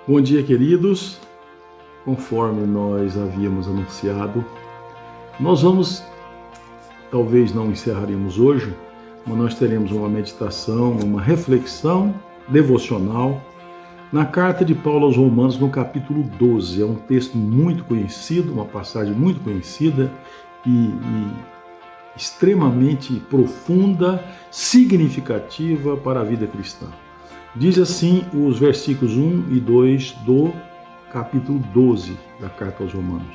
Bom dia, queridos. Conforme nós havíamos anunciado, nós vamos, talvez não encerraremos hoje, mas nós teremos uma meditação, uma reflexão devocional na carta de Paulo aos Romanos, no capítulo 12. É um texto muito conhecido, uma passagem muito conhecida e extremamente profunda, significativa para a vida cristã. Diz assim os versículos 1 e 2 do capítulo 12 da carta aos Romanos.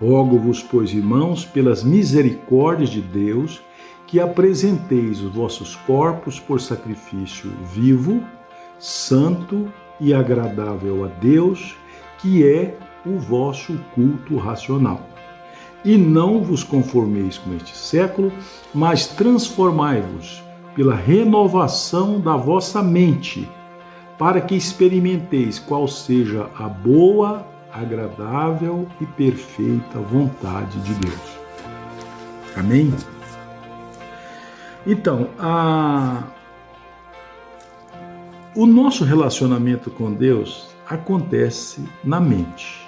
Rogo-vos, pois, irmãos, pelas misericórdias de Deus, que apresenteis os vossos corpos por sacrifício vivo, santo e agradável a Deus, que é o vosso culto racional. E não vos conformeis com este século, mas transformai-vos pela renovação da vossa mente, para que experimenteis qual seja a boa, agradável e perfeita vontade de Deus. Amém? Então, o nosso relacionamento com Deus acontece na mente,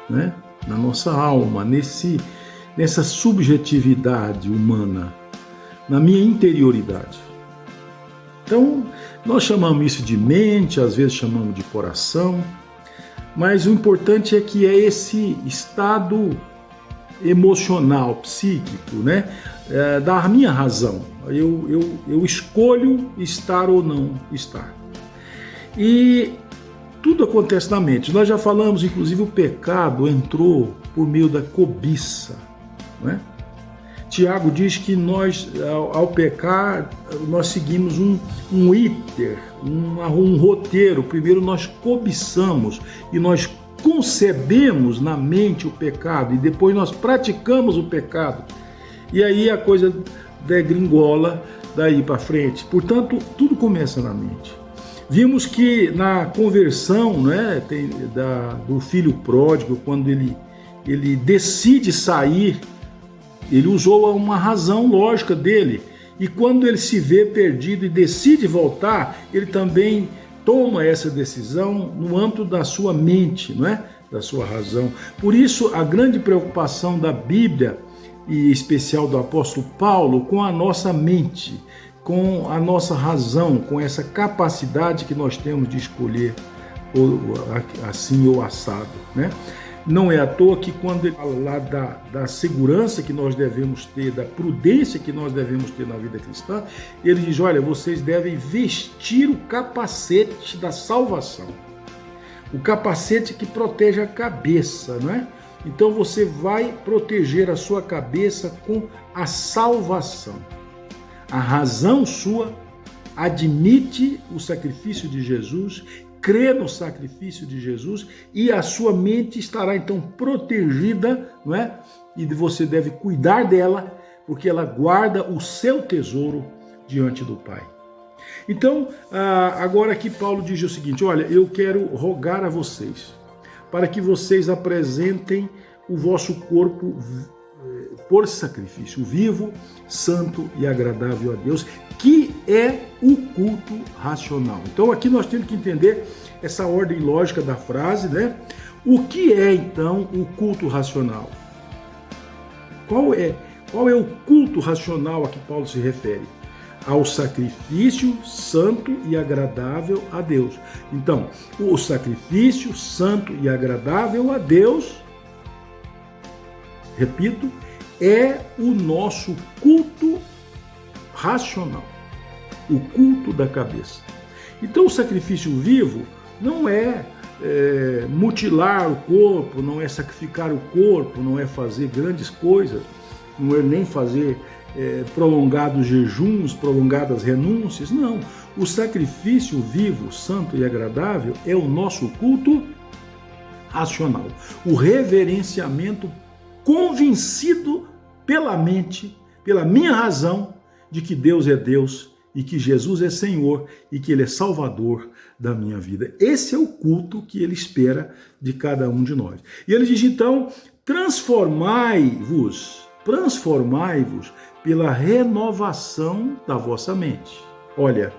né? Na nossa alma, nessa subjetividade humana, na minha interioridade. Então, nós chamamos isso de mente, às vezes chamamos de coração, mas o importante é que é esse estado emocional, psíquico, né? Da minha razão. Eu escolho estar ou não estar. E tudo acontece na mente. Nós já falamos, inclusive, o pecado entrou por meio da cobiça, né? Tiago diz que nós, ao pecar, nós seguimos um iter, um roteiro. Primeiro nós cobiçamos e nós concebemos na mente o pecado e depois nós praticamos o pecado. E aí a coisa degringola daí para frente. Portanto, tudo começa na mente. Vimos que na conversão, né, do filho pródigo, quando ele decide sair, ele usou uma razão lógica dele. E quando ele se vê perdido e decide voltar, ele também toma essa decisão no âmbito da sua mente, não é? Da sua razão. Por isso, a grande preocupação da Bíblia, e em especial do apóstolo Paulo, com a nossa mente, com a nossa razão, com essa capacidade que nós temos de escolher assim ou assado, né? Não é à toa que quando ele fala lá da segurança que nós devemos ter, da prudência que nós devemos ter na vida cristã, ele diz, olha, vocês devem vestir o capacete da salvação. O capacete que protege a cabeça, não é? Então você vai proteger a sua cabeça com a salvação. A razão sua admite o sacrifício de Jesus, crê no sacrifício de Jesus e a sua mente estará então protegida, não é? E você deve cuidar dela, porque ela guarda o seu tesouro diante do Pai. Então, agora aqui Paulo diz o seguinte, olha, eu quero rogar a vocês, para que vocês apresentem o vosso corpo por sacrifício vivo, santo e agradável a Deus, que é o culto racional. Então aqui nós temos que entender essa ordem lógica da frase, né? O que é então o culto racional? Qual é o culto racional a que Paulo se refere? Ao sacrifício santo e agradável a Deus. Então, o sacrifício santo e agradável a Deus, repito, é o nosso culto racional, o culto da cabeça. Então o sacrifício vivo não é mutilar o corpo, não é sacrificar o corpo, não é fazer grandes coisas, não é nem fazer prolongados jejuns, prolongadas renúncias, não. O sacrifício vivo, santo e agradável é o nosso culto racional, o reverenciamento convencido pela mente, pela minha razão, de que Deus é Deus e que Jesus é Senhor e que Ele é Salvador da minha vida. Esse é o culto que Ele espera de cada um de nós. E Ele diz então, transformai-vos pela renovação da vossa mente. Olha,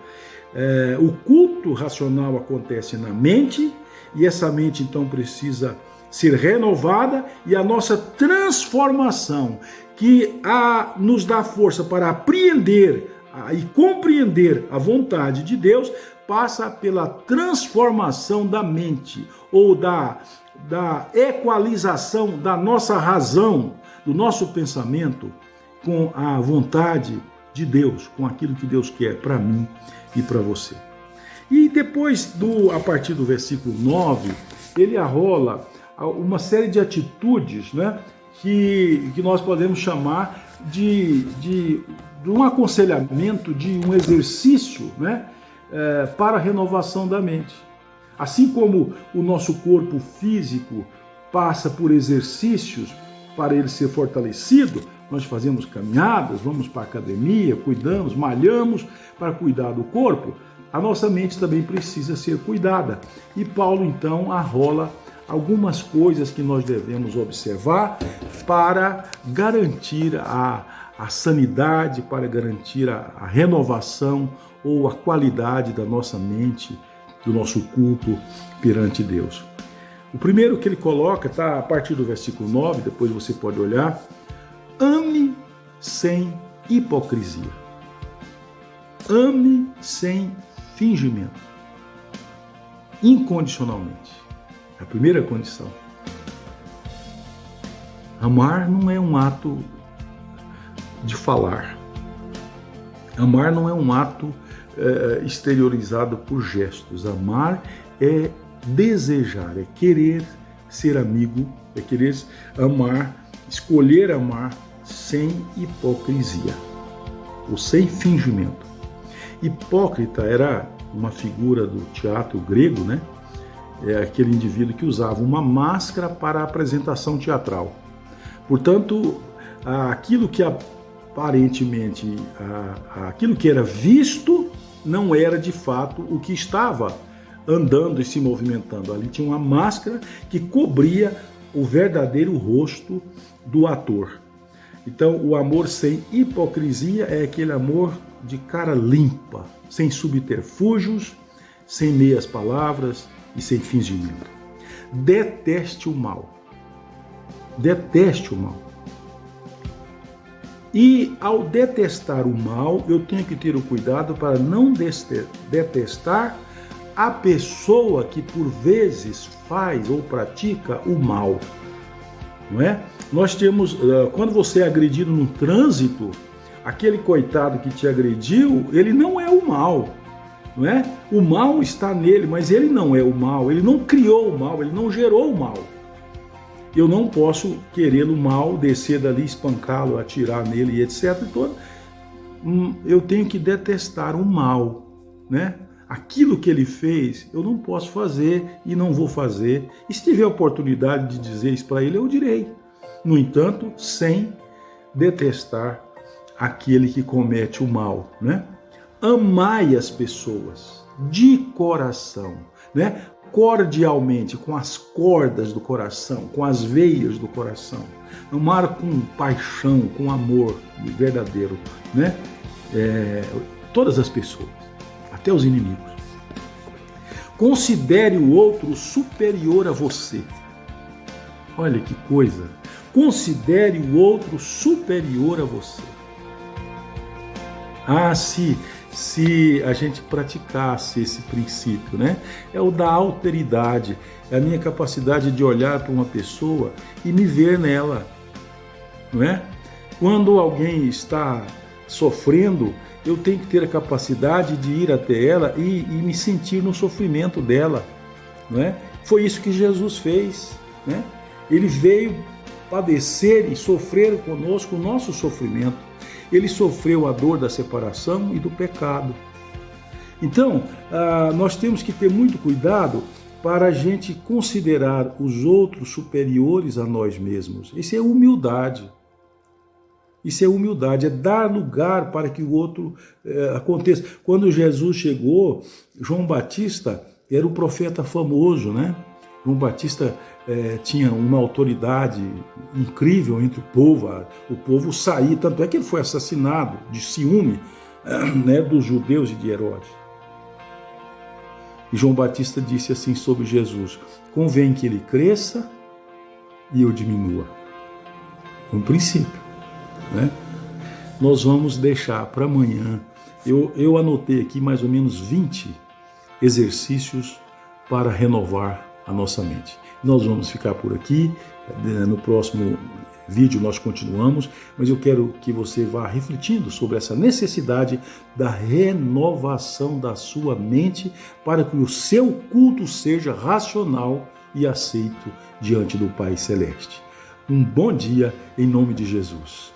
o culto racional acontece na mente e essa mente então precisa ser renovada, e a nossa transformação, que nos dá força para apreender e compreender a vontade de Deus, passa pela transformação da mente, ou da equalização da nossa razão, do nosso pensamento com a vontade de Deus, com aquilo que Deus quer para mim e para você. E depois, a partir do versículo 9, ele arrola uma série de atitudes, né, que nós podemos chamar de um aconselhamento, de um exercício, né, para a renovação da mente. Assim como o nosso corpo físico passa por exercícios para ele ser fortalecido, nós fazemos caminhadas, vamos para a academia, cuidamos, malhamos para cuidar do corpo, a nossa mente também precisa ser cuidada. E Paulo então arrola algumas coisas que nós devemos observar para garantir a sanidade, para garantir a renovação ou a qualidade da nossa mente, do nosso culto perante Deus. O primeiro que ele coloca está a partir do versículo 9, depois você pode olhar: ame sem hipocrisia. Ame sem fingimento. Incondicionalmente. A primeira condição. Amar não é um ato de falar. Amar não é um ato exteriorizado por gestos. Amar é desejar, é querer ser amigo, é querer amar, escolher amar sem hipocrisia, ou sem fingimento. Hipócrita era uma figura do teatro grego, né? É aquele indivíduo que usava uma máscara para a apresentação teatral. Portanto, aquilo que aparentemente, aquilo que era visto, não era de fato o que estava andando e se movimentando. Ali tinha uma máscara que cobria o verdadeiro rosto do ator. Então, o amor sem hipocrisia é aquele amor de cara limpa, sem subterfúgios, sem meias palavras e sem fingimento. Deteste o mal. Deteste o mal. E ao detestar o mal, eu tenho que ter o cuidado para não detestar a pessoa que por vezes faz ou pratica o mal. Não é? Nós temos, quando você é agredido no trânsito, aquele coitado que te agrediu, ele não é o mal, não é? O mal está nele, mas ele não é o mal, ele não criou o mal, ele não gerou o mal. Eu não posso querê-lo mal, descer dali, espancá-lo, atirar nele e etc. Eu tenho que detestar o mal, né? Aquilo que ele fez, eu não posso fazer e não vou fazer. E se tiver a oportunidade de dizer isso para ele, eu direi. No entanto, sem detestar aquele que comete o mal, né? Amai as pessoas de coração, né? Cordialmente, com as cordas do coração, com as veias do coração. Amar com paixão, com amor verdadeiro, né? Todas as pessoas, até os inimigos. Considere o outro superior a você. Olha que coisa. Considere o outro superior a você. Se a gente praticasse esse princípio, né? É o da alteridade, é a minha capacidade de olhar para uma pessoa e me ver nela, não é? Quando alguém está sofrendo, eu tenho que ter a capacidade de ir até ela e me sentir no sofrimento dela, não é? Foi isso que Jesus fez, né? Ele veio padecer e sofrer conosco o nosso sofrimento. Ele sofreu a dor da separação e do pecado. Então, nós temos que ter muito cuidado para a gente considerar os outros superiores a nós mesmos. Isso é humildade. Isso é humildade, é dar lugar para que o outro aconteça. Quando Jesus chegou, João Batista era o profeta famoso, né? João Batista tinha uma autoridade incrível entre o povo saía, tanto é que ele foi assassinado de ciúme, né, dos judeus e de Herodes. E João Batista disse assim sobre Jesus: convém que ele cresça e eu diminua. Um princípio, né? Nós vamos deixar para amanhã. Eu anotei aqui mais ou menos 20 exercícios para renovar a nossa mente. Nós vamos ficar por aqui. No próximo vídeo nós continuamos, mas eu quero que você vá refletindo sobre essa necessidade da renovação da sua mente para que o seu culto seja racional e aceito diante do Pai Celeste. Um bom dia em nome de Jesus.